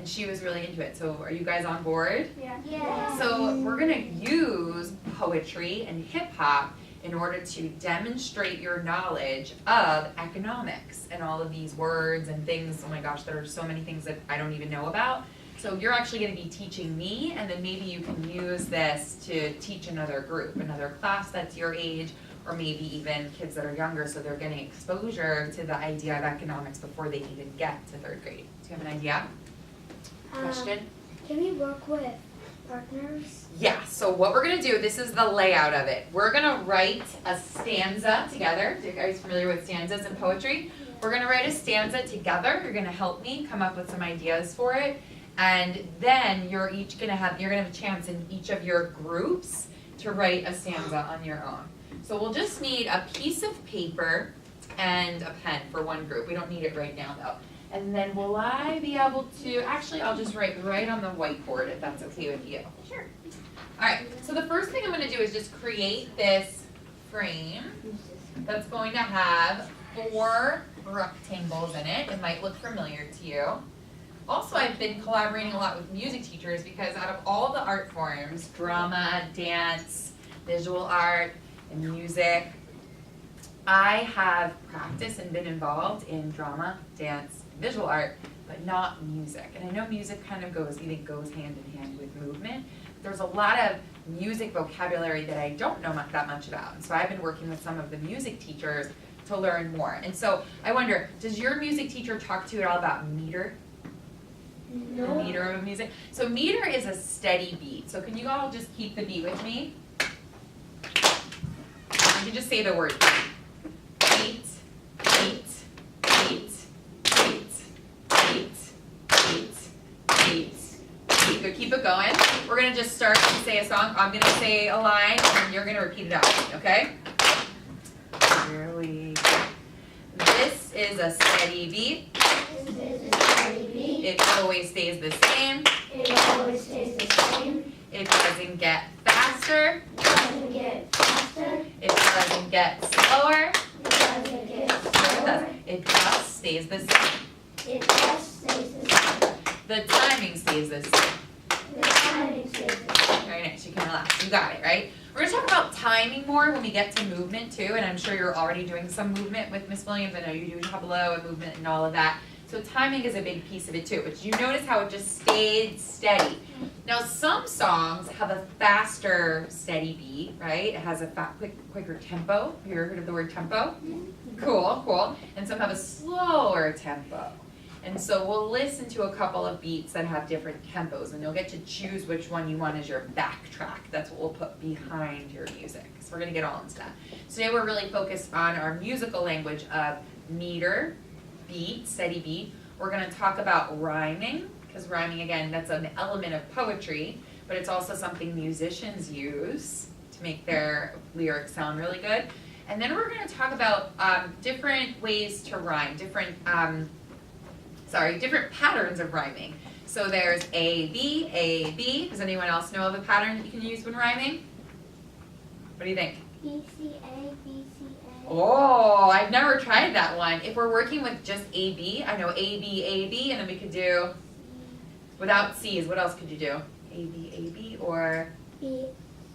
and she was really into it. So are you guys on board? Yeah. Yeah. So we're going to use poetry and hip hop in order to demonstrate your knowledge of economics and all of these words and things. Oh my gosh, there are so many things that I don't even know about. So you're actually going to be teaching me, and then maybe you can use this to teach another group, another class that's your age, or maybe even kids that are younger, so they're getting exposure to the idea of economics before they even get to 3rd grade. Do you have an idea? Question? Can we work with partners? Yeah, so what we're going to do, this is the layout of it. We're going to write a stanza together. Are you guys familiar with stanzas in poetry? We're going to write a stanza together. You're going to help me come up with some ideas for it. And then you're going to have a chance in each of your groups to write a stanza on your own. So we'll just need a piece of paper and a pen for one group. We don't need it right now though. And then will I be able to, actually I'll just write right on the whiteboard if that's okay with you. Sure. Alright, so the first thing I'm going to do is just create this frame that's going to have 4 rectangles in it. It might look familiar to you. Also, I've been collaborating a lot with music teachers because out of all the art forms, drama, dance, visual art, and music, I have practiced and been involved in drama, dance, visual art, but not music. And I know music kind of goes hand in hand with movement. But there's a lot of music vocabulary that I don't know that much about. And so I've been working with some of the music teachers to learn more. And so I wonder, does your music teacher talk to you at all about meter? No. The meter of music. So meter is a steady beat. So can you all just keep the beat with me? You can just say the word beat, beat, beat, beat, beat, beat, beat, beat. Good, keep it going. We're gonna just start to say a song. I'm gonna say a line and you're gonna repeat it out, okay? Here we go. This is a steady beat. It always stays the same. It always stays the same. It doesn't get faster. It doesn't get faster. It doesn't get slower. It doesn't get slower. It just stays the same. It just stays the same. The timing stays the same. The timing stays the same. Very nice. You can relax. You got it, right? We're going to talk about timing more when we get to movement too, and I'm sure you're already doing some movement with Miss Williams. I know you do tableau and movement and all of that. So timing is a big piece of it too, but you notice how it just stayed steady. Now some songs have a faster steady beat, right? It has a quicker tempo. Have you ever heard of the word tempo? Cool, cool. And some have a slower tempo. And so we'll listen to a couple of beats that have different tempos, and you'll get to choose which one you want as your backtrack. That's what we'll put behind your music. So we're gonna get all into that. Today we're really focused on our musical language of meter, beat, steady beat. We're going to talk about rhyming, because rhyming, again, that's an element of poetry, but it's also something musicians use to make their lyrics sound really good. And then we're going to talk about different ways to rhyme, different patterns of rhyming. So there's A, B, A, B. Does anyone else know of a pattern that you can use when rhyming? What do you think? B, C, A, B, C, A. Oh, I've never tried that one. If we're working with just A, B, I know A, B, A, B, and then we could do, without C's, what else could you do? A, B, A, B, or? B,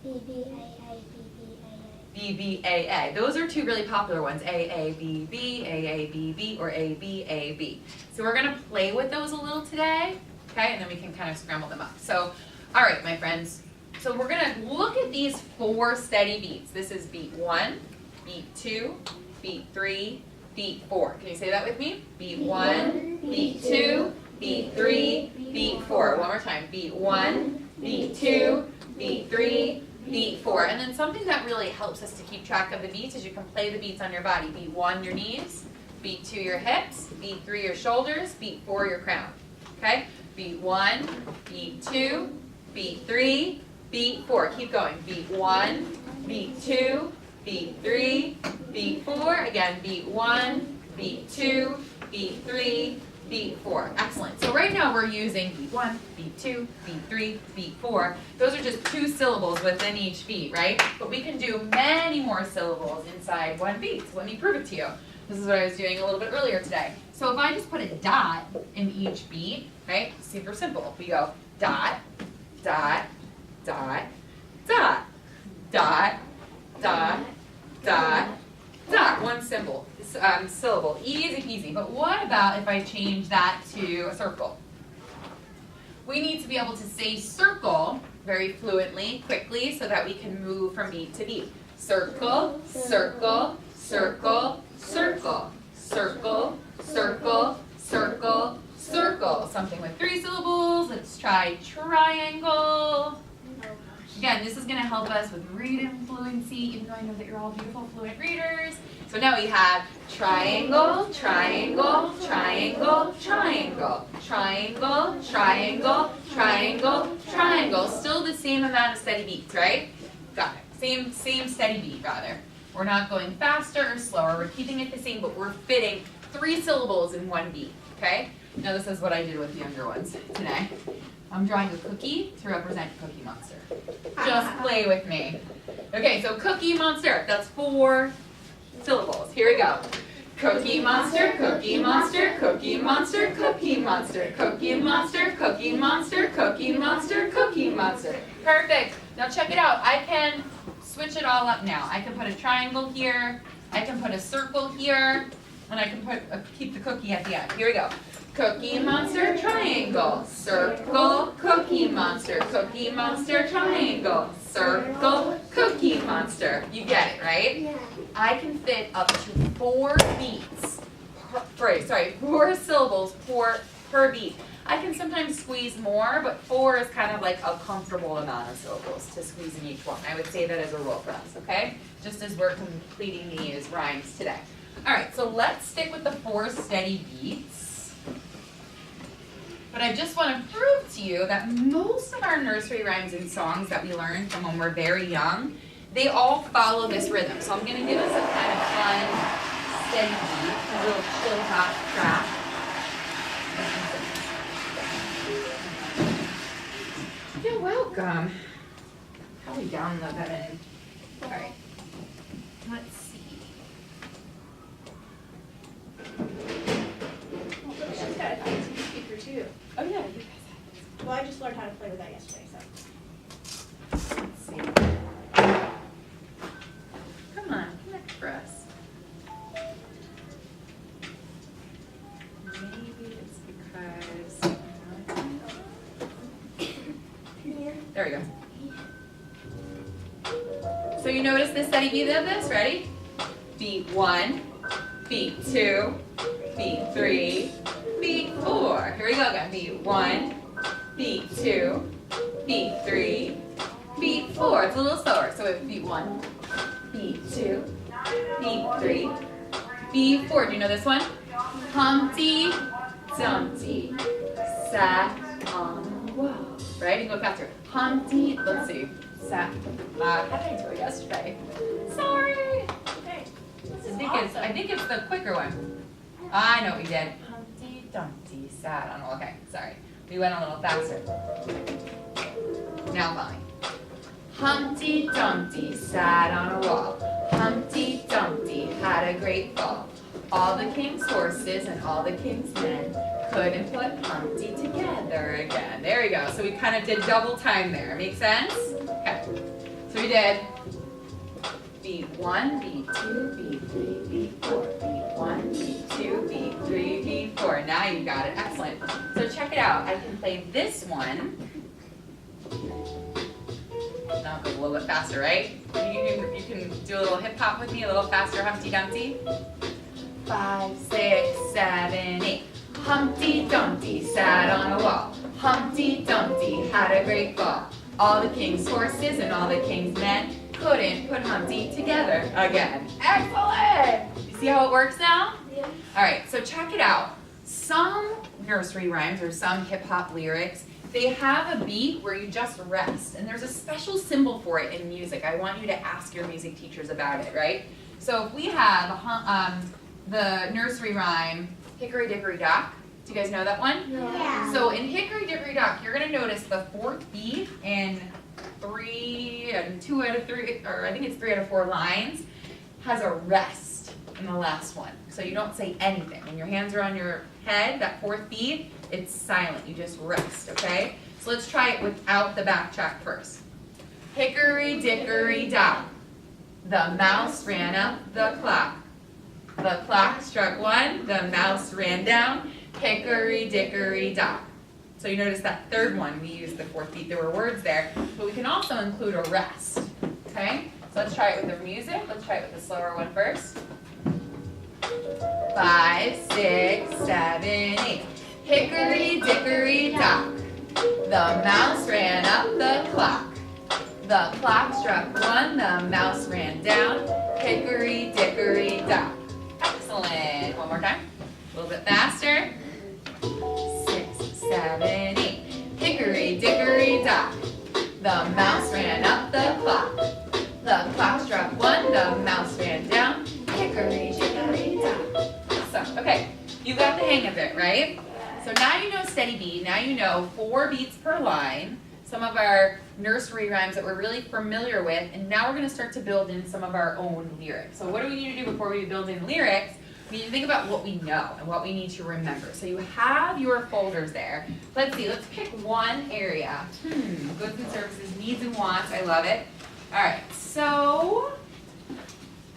B, B, A, A, B, B, A, A. B, B, A, A. Those are 2 really popular ones. A, B, B, A, B, B, or A, B, A, B. So we're going to play with those a little today, okay? And then we can kind of scramble them up. So, all right, my friends. So we're going to look at these 4 steady beats. This is beat 1. Beat 2, beat 3, beat 4. Can you say that with me? Beat 1, beat 2, beat 3, beat 4. One more time. Beat 1, beat 2, beat 3, beat 4. And then something that really helps us to keep track of the beats is you can play the beats on your body. Beat 1, your knees. Beat 2, your hips. Beat 3, your shoulders. Beat 4, your crown. Okay? Beat 1, beat 2, beat 3, beat 4. Keep going. Beat 1, beat 2, beat 3, beat 4, again, beat 1, beat 2, beat 3, beat 4. Excellent. So right now we're using beat 1, beat 2, beat 3, beat 4. Those are just 2 syllables within each beat, right? But we can do many more syllables inside one beat. So let me prove it to you. This is what I was doing a little bit earlier today. So if I just put a dot in each beat, right? Super simple. We go dot, dot, dot, dot, dot, dot, dot, dot. One syllable. Easy peasy. But what about if I change that to a circle? We need to be able to say circle very fluently, quickly, so that we can move from beat to beat. Circle, circle, circle, circle, circle, circle, circle, circle. Something with 3 syllables. Let's try triangle. Again, this is going to help us with reading fluency, even though I know that you're all beautiful, fluent readers. So now we have triangle, triangle, triangle, triangle, triangle, triangle, triangle, triangle. Still the same amount of steady beats, right? Got it. Same steady beat, rather. We're not going faster or slower. We're keeping it the same, but we're fitting 3 syllables in one beat, okay? Now this is what I did with the younger ones today. I'm drawing a cookie to represent Cookie Monster. Just play with me. Okay, so Cookie Monster, that's 4 syllables. Here we go. Cookie Monster, Cookie Monster, Cookie Monster, Cookie Monster, Cookie Monster, Cookie Monster, Cookie Monster, Cookie Monster. Perfect. Now check it out. I can switch it all up now. I can put a triangle here, I can put a circle here, and I can keep the cookie at the end. Here we go. Cookie Monster, triangle, circle, Cookie Monster, Cookie Monster, triangle, circle, Cookie Monster. You get it, right? Yeah. I can fit up to 4 beats, 4 syllables per beat. I can sometimes squeeze more, but 4 is kind of like a comfortable amount of syllables to squeeze in each one. I would say that as a rule for us, okay? Just as we're completing these rhymes today. All right, so let's stick with the 4 steady beats. But I just want to prove to you that most of our nursery rhymes and songs that we learn from when we're very young, they all follow this rhythm. So I'm going to give us a kind of fun, steady beat, a little chill hop track. You're welcome. How do we download that in? All right. Let's see. She's got an IT speaker too. Oh yeah, you guys have Well, I just learned how to play with that yesterday, so. this. Let's see. Come on, connect for us. Maybe it's because. There we go. So you notice the steady beat of this? Ready? Beat 1, beat 2, beat 3, beat 4. Here we go again. Beat 1, beat 2, beat 3, beat 4. It's a little slower. So it's beat 1, beat 2, beat 3, beat 4. Do you know this one? Humpty Dumpty sat on the wall. Right? You can go faster. Humpty, let's see. Sat. How did I do it yesterday? Sorry. Okay. I think it's the quicker one. I know what we did. Humpty Dumpty sat on. Okay, sorry. We went a little faster. Now fine. Humpty Dumpty sat on a wall. Humpty Dumpty had a great fall. All the king's horses and all the king's men couldn't put Humpty together again. There we go. So we kind of did double time there. Make sense? Okay. So we did beat 1, beat 2, beat 3, beat 4. Beat 1, beat 2, beat 3, beat 4. Now you got it. Excellent. So check it out. I can play this one. Now go a little bit faster, right? You can do a little hip hop with me, a little faster, Humpty Dumpty. 5, 6, 7, 8. Humpty Dumpty sat on a wall. Humpty Dumpty had a great fall. All the king's horses and all the king's men couldn't put Humpty together again. Excellent! You see how it works now? Yeah. All right, so check it out. Some nursery rhymes or some hip hop lyrics, they have a beat where you just rest, and there's a special symbol for it in music. I want you to ask your music teachers about it, right? So if we have the nursery rhyme, Hickory Dickory Dock. Do you guys know that one? Yeah. So in Hickory Dickory Dock, you're going to notice the 4th beat in 3 and 2 out of 3, or I think it's 3 out of 4 lines, has a rest in the last one. So you don't say anything. When your hands are on your head, that 4th beat, It's silent, you just rest, okay? So let's try it without the backtrack first. Hickory dickory dock, the mouse ran up the clock. The clock struck 1, the mouse ran down, hickory dickory dock. So you notice that third one, we used the 4th beat. There were words there, but we can also include a rest, okay? So let's try it with the music. Let's try it with the slower one first. 5, 6, 7, 8. Hickory dickory dock, the mouse ran up the clock. The clock struck 1, the mouse ran down, hickory dickory dock. Excellent. One more time. A little bit faster. 6, 7, 8. Hickory dickory dock, the mouse ran up the clock. The clock struck 1, the mouse ran down, hickory dickory dock. Awesome. Okay, you got the hang of it, right? So now you know steady beat. Now you know 4 beats per line. Some of our nursery rhymes that we're really familiar with, and now we're going to start to build in some of our own lyrics. So what do we need to do before we build in lyrics? We need to think about what we know and what we need to remember. So you have your folders there. Let's see, let's pick one area. Goods and services, needs and wants, I love it. All right, so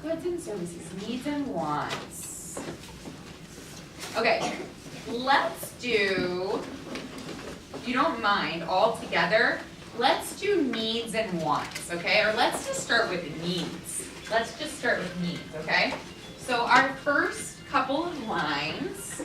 goods and services, needs and wants. Okay, let's do, if you don't mind, all together, let's do needs and wants, okay? Or let's just start with needs. Let's just start with needs, okay? So our first couple of lines